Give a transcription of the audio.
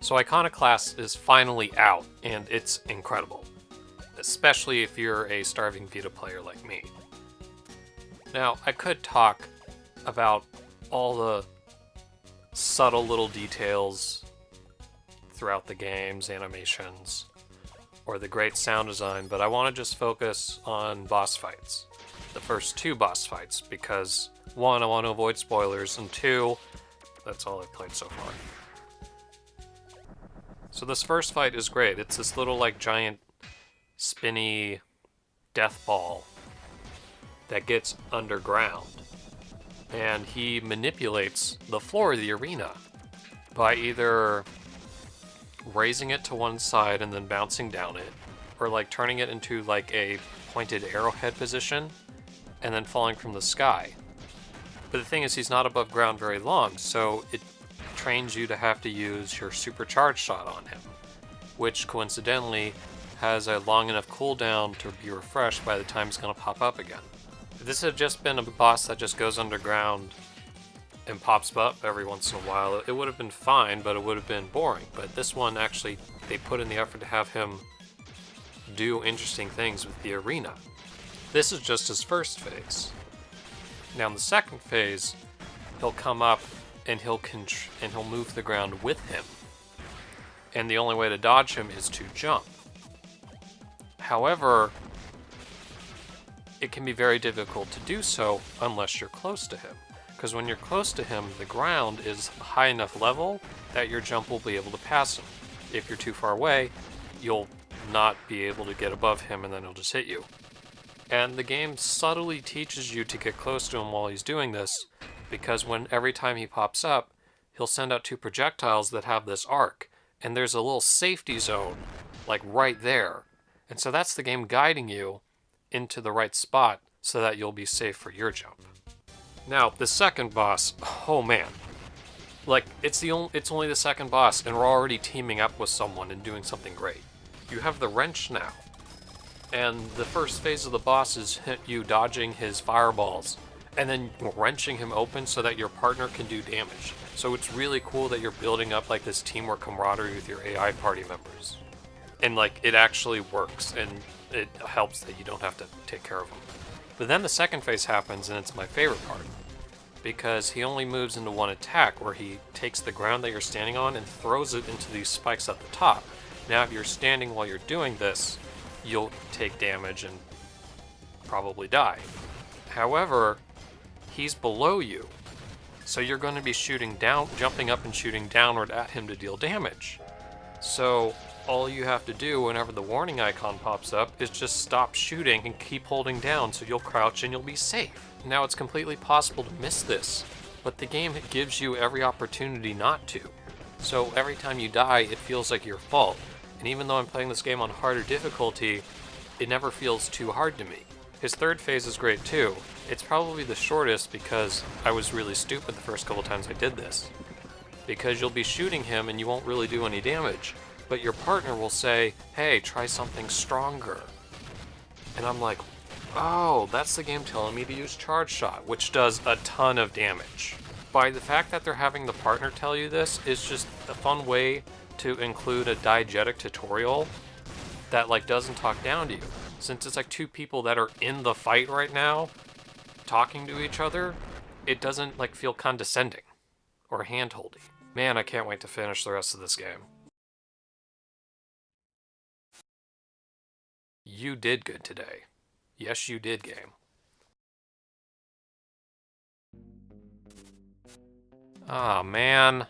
So Iconoclasts is finally out, and it's incredible, especially if you're a Starving Vita player like me. Now, I could talk about all the subtle little details throughout the game's animations, or the great sound design, but I want to just focus on boss fights. The first two boss fights, because one, I want to avoid spoilers, and two, that's all I've played so far. So this first fight is great. It's this little like giant spinny death ball that gets underground. And he manipulates the floor of the arena by either raising it to one side and then bouncing down it, or like turning it into like a pointed arrowhead position and then falling from the sky. But the thing is, he's not above ground very long, so it trains you to have to use your supercharged shot on him, which coincidentally has a long enough cooldown to be refreshed by the time it's going to pop up again. If this had just been a boss that just goes underground and pops up every once in a while, it would have been fine, but it would have been boring. But this one, actually, they put in the effort to have him do interesting things with the arena. This is just his first phase. Now in the second phase, he'll come up and he'll move the ground with him. And the only way to dodge him is to jump. However, it can be very difficult to do so unless you're close to him. Because when you're close to him, the ground is high enough level that your jump will be able to pass him. If you're too far away, you'll not be able to get above him and then he'll just hit you. And the game subtly teaches you to get close to him while he's doing this, because every time he pops up, he'll send out two projectiles that have this arc, and there's a little safety zone, like right there. And so that's the game guiding you into the right spot so that you'll be safe for your jump. Now, the second boss, oh man. Like, it's only the second boss, and we're already teaming up with someone and doing something great. You have the wrench now. And the first phase of the boss is you dodging his fireballs, and then wrenching him open so that your partner can do damage. So it's really cool that you're building up like this teamwork camaraderie with your AI party members. And like, it actually works, and it helps that you don't have to take care of them. But then the second phase happens, and it's my favorite part, because he only moves into one attack, where he takes the ground that you're standing on and throws it into these spikes at the top. Now if you're standing while you're doing this, you'll take damage and probably die. However, he's below you, so you're going to be jumping up and shooting downward at him to deal damage. So all you have to do whenever the warning icon pops up is just stop shooting and keep holding down, so you'll crouch and you'll be safe. Now, it's completely possible to miss this, but the game gives you every opportunity not to. So every time you die, it feels like your fault. And even though I'm playing this game on harder difficulty, it never feels too hard to me. His third phase is great too. It's probably the shortest because I was really stupid the first couple times I did this. Because you'll be shooting him and you won't really do any damage, but your partner will say, hey, try something stronger. And I'm like, oh, that's the game telling me to use Charge Shot, which does a ton of damage. By the fact that they're having the partner tell you this is just a fun way to include a diegetic tutorial that like doesn't talk down to you. Since it's like two people that are in the fight right now talking to each other, it doesn't like feel condescending or hand-holdy. Man, I can't wait to finish the rest of this game. You did good today. Yes, you did, game. Ah, man.